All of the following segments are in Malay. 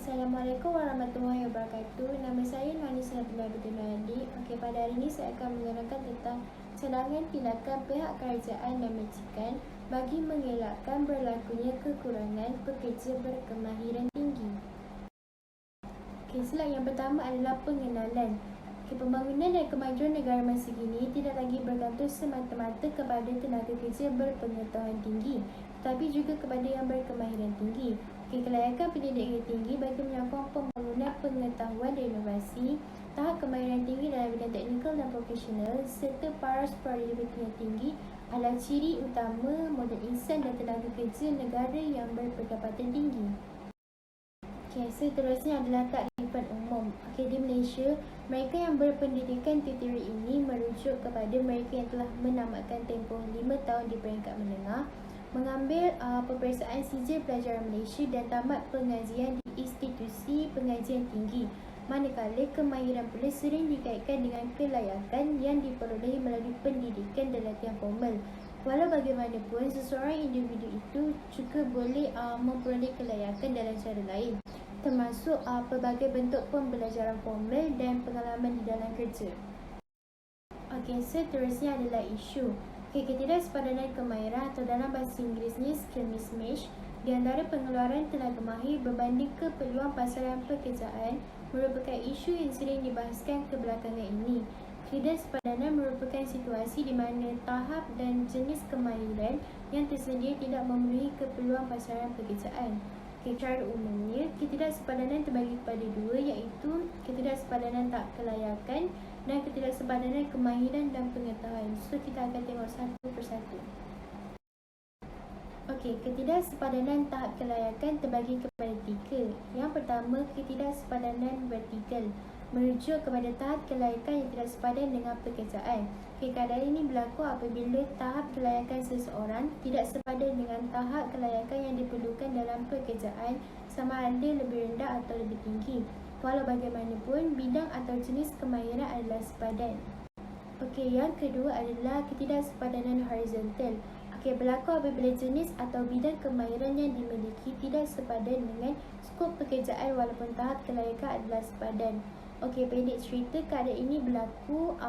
Assalamualaikum warahmatullahi wabarakatuh. Nama saya Nurhaniza Nabila binti Nooradi. Pada hari ini saya akan menerangkan tentang cadangan tindakan pihak kerajaan dan majikan bagi mengelakkan berlakunya kekurangan pekerja berkemahiran tinggi. Slide yang pertama adalah pengenalan. Pembangunan dan kemajuan negara masa kini tidak lagi bergantung semata-mata kepada tenaga kerja berpengetahuan tinggi, tetapi juga kepada yang berkemahiran tinggi. Kelayakan pendidikan tinggi bagi menyokong pembangunan pengetahuan dan inovasi, tahap kemahiran tinggi dalam bidang teknikal dan profesional serta paras produktiviti yang tinggi adalah ciri utama modal insan dan tenaga kerja negara yang berpendapatan tinggi. Seterusnya adalah takrifan umum. Di Malaysia, mereka yang berpendidikan tertiary ini merujuk kepada mereka yang telah menamatkan tempoh 5 tahun di peringkat menengah, mengambil peperiksaan sijil pelajaran Malaysia dan tamat pengajian di institusi pengajian tinggi. Manakala kemahiran pula sering dikaitkan dengan kelayakan yang diperolehi melalui pendidikan dan latihan formal. Walau bagaimanapun, seseorang individu itu juga boleh memperoleh kelayakan dalam cara lain, termasuk pelbagai bentuk pembelajaran formal dan pengalaman di dalam kerja. Seterusnya adalah isu ketidaksepadanan kemahiran atau dalam bahasa Inggerisnya skill mismatch di antara pengeluaran tenaga mahir berbanding keperluan pasaran pekerjaan merupakan isu yang sering dibahaskan kebelakangan ini. Ketidaksepadanan merupakan situasi di mana tahap dan jenis kemahiran yang tersedia tidak memenuhi keperluan pasaran pekerjaan. Secara umumnya, ketidaksepadanan terbagi kepada dua, iaitu ketidaksepadanan tahap kelayakan dan ketidaksepadanan kemahiran dan pengetahuan. Kita akan tengok satu persatu. Ketidaksepadanan tahap kelayakan terbagi kepada tiga. Yang pertama, ketidaksepadanan vertikal, merujuk kepada tahap kelayakan yang tidak sepadan dengan pekerjaan. Keadaan ini berlaku apabila tahap kelayakan seseorang tidak sepadan dengan tahap kelayakan yang diperlukan dalam pekerjaan, sama ada lebih rendah atau lebih tinggi. Walau bagaimanapun, bidang atau jenis kemahiran adalah sepadan. Yang kedua adalah ketidaksepadanan horizontal. Berlaku apabila jenis atau bidang kemahiran yang dimiliki tidak sepadan dengan skop pekerjaan walaupun tahap kelayakan adalah sepadan. Pendek cerita, keadaan ini berlaku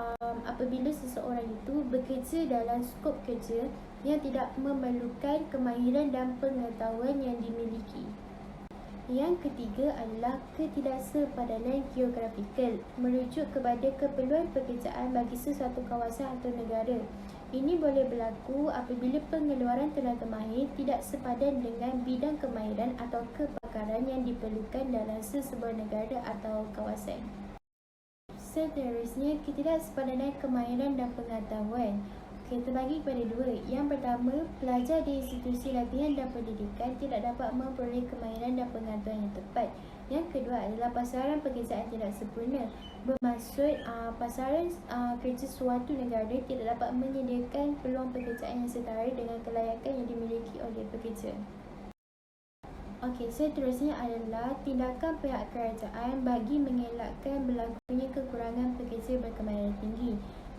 apabila seseorang itu bekerja dalam skop kerja yang tidak memerlukan kemahiran dan pengetahuan yang dimiliki. Yang ketiga adalah ketidaksepadanan geografikal, merujuk kepada keperluan pekerjaan bagi sesuatu kawasan atau negara. Ini boleh berlaku apabila pengeluaran tenaga mahir tidak sepadan dengan bidang kemahiran atau kepakaran yang diperlukan dalam sesebuah negara atau kawasan. Seterusnya, ketidaksepadanan kemahiran dan pengetahuan. Terbagi kepada dua. Yang pertama, pelajar di institusi latihan dan pendidikan tidak dapat memperoleh kemahiran dan pengetahuan yang tepat. Yang kedua adalah pasaran pekerjaan tidak sempurna. Bermaksud pasaran kerja suatu negara tidak dapat menyediakan peluang pekerjaan yang setara dengan kelayakan yang dimiliki oleh pekerja. Seterusnya adalah tindakan pihak kerajaan bagi mengelakkan berlakunya kekurangan pekerja berkemahiran tinggi.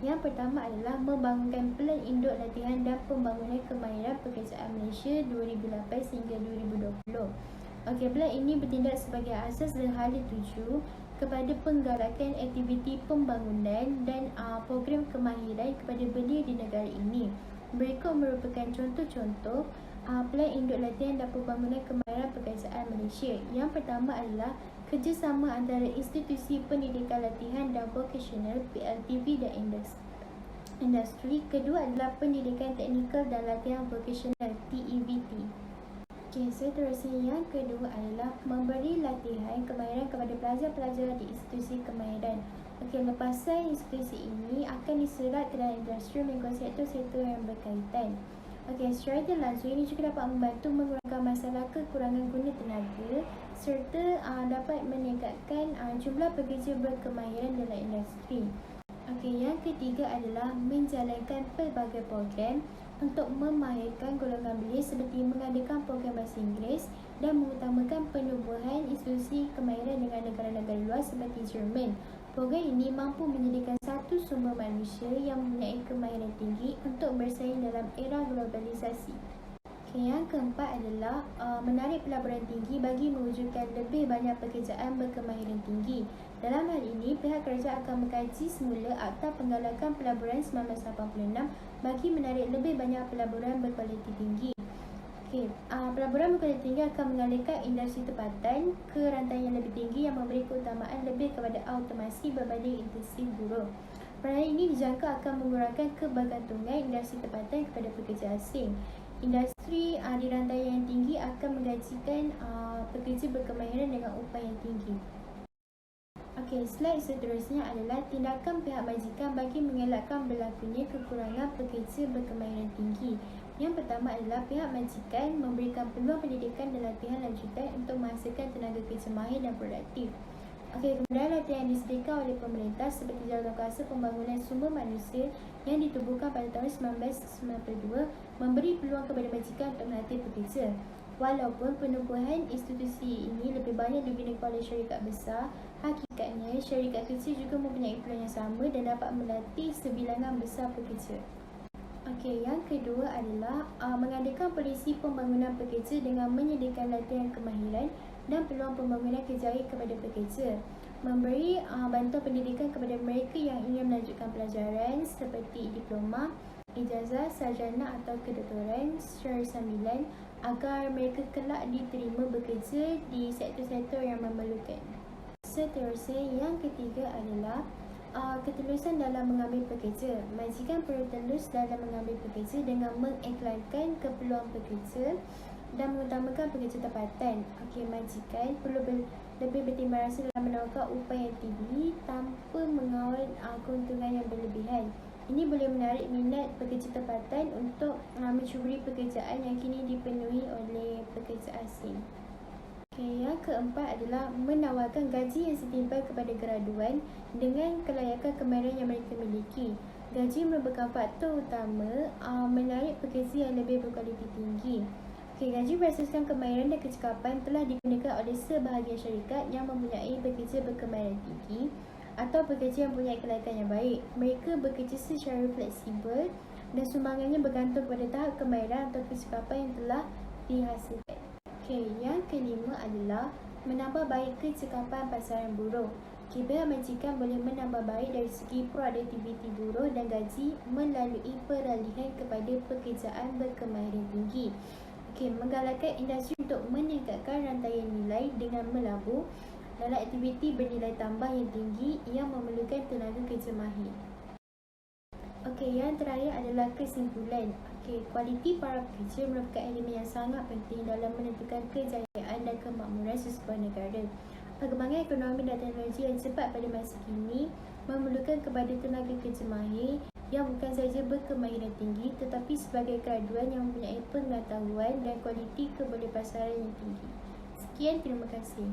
Yang pertama adalah membangunkan Pelan Induk Latihan dan Pembangunan Kemahiran Pekerjaan Malaysia 2008 hingga 2020. Pelan ini bertindak sebagai asas dan hala tuju kepada penggalakan aktiviti pembangunan dan program kemahiran kepada belia di negara ini. Berikut merupakan contoh-contoh Pelan Induk Latihan dan Pembangunan Kemahiran Pekerjaan Malaysia. Yang pertama adalah kerjasama antara institusi pendidikan latihan dan vokasional PLTV dan industri. Kedua adalah pendidikan teknikal dan latihan vokasional TEVT. Seterusnya yang kedua adalah memberi latihan kemahiran kepada pelajar-pelajar di institusi kemahiran. Lepasan institusi ini akan diserap ke dalam industri mengikut sektor-sektor yang berkaitan. Secara tidak langsung ini juga dapat membantu mengurangkan masalah kekurangan guna tenaga serta dapat meningkatkan jumlah pekerja berkemahiran dalam industri. Yang ketiga adalah menjalankan pelbagai program untuk memahirkan golongan belia seperti mengadakan program bahasa Inggeris dan mengutamakan penubuhan institusi kemahiran dengan negara-negara luar seperti Jerman. Program ini mampu menyediakan satu sumber manusia yang mempunyai kemahiran tinggi untuk bersaing dalam era globalisasi. Yang keempat adalah menarik pelaburan tinggi bagi mewujudkan lebih banyak pekerjaan berkemahiran tinggi. Dalam hal ini, pihak kerajaan akan mengkaji semula Akta Penggalakan Pelaburan 1986 bagi menarik lebih banyak pelaburan berkualiti tinggi. Pelaburan berkualiti tinggi akan mengalihkan industri tempatan ke rantai yang lebih tinggi yang memberi keutamaan lebih kepada automasi berbanding intensif buruh. Perangai ini dijangka akan mengurangkan kebergantungan industri tempatan kepada pekerja asing. Industri di rantai yang tinggi akan menggajikan pekerja berkemahiran dengan upah yang tinggi. Slide seterusnya adalah tindakan pihak majikan bagi mengelakkan berlakunya kekurangan pekerja berkemahiran tinggi. Yang pertama adalah pihak majikan memberikan peluang pendidikan dan latihan lanjutan untuk menghasilkan tenaga kerja mahir dan produktif. Kemudian latihan yang disediakan oleh pemerintah seperti Jawatankuasa Pembangunan Sumber Manusia yang ditubuhkan pada tahun 1992 memberi peluang kepada majikan untuk melatih pekerja. Walaupun penubuhan institusi ini lebih banyak digunakan oleh syarikat besar, hakikatnya syarikat kecil juga mempunyai peluang yang sama dan dapat melatih sebilangan besar pekerja. Yang kedua adalah mengadakan polisi pembangunan pekerja dengan menyediakan latihan kemahiran dan peluang pembangunan kerjaya kepada pekerja. Memberi bantuan pendidikan kepada mereka yang ingin melanjutkan pelajaran seperti diploma, ijazah, sarjana atau kedoktoran secara sambilan agar mereka kelak diterima bekerja di sektor-sektor yang memerlukan. Seterusnya, yang ketiga adalah ketulusan dalam mengambil pekerja. Majikan perlu telus dalam mengambil pekerja dengan mengiklankan keperluan pekerja dan mengutamakan pekerja tempatan. Majikan perlu lebih bertimbang rasa dalam menawarkan upah yang tinggi tanpa mengawal keuntungan yang berlebihan. Ini boleh menarik minat pekerja tempatan untuk mencuburi pekerjaan yang kini dipenuhi oleh pekerja asing. Yang keempat adalah menawarkan gaji yang setimpal kepada graduan dengan kelayakan kemahiran yang mereka miliki. Gaji merupakan faktor utama menarik pekerja yang lebih berkualiti tinggi. Gaji berasaskan kemahiran dan kecekapan telah digunakan oleh sebahagian syarikat yang mempunyai pekerja berkemahiran tinggi atau pekerja yang mempunyai kelayakan yang baik. Mereka bekerja secara fleksibel dan sumbangannya bergantung pada tahap kemahiran atau kecekapan yang telah dihasilkan. Yang kelima adalah menambah baik kecekapan pasaran buruh. Pihak majikan boleh menambah baik dari segi produktiviti buruh dan gaji melalui peralihan kepada pekerjaan berkemahiran tinggi. Menggalakkan industri untuk meningkatkan rantaian nilai dengan melabur dalam aktiviti bernilai tambah yang tinggi yang memerlukan tenaga kerja mahir. Yang terakhir adalah kesimpulan. Kualiti para pekerja merupakan elemen yang sangat penting dalam menentukan kejayaan dan kemakmuran sesebuah negara. Perkembangan ekonomi dan teknologi yang cepat pada masa kini memerlukan kepada tenaga kerja mahir yang bukan sahaja berkemahiran tinggi tetapi sebagai graduan yang mempunyai pengetahuan dan kualiti kebolehpasaran yang tinggi. Sekian, terima kasih.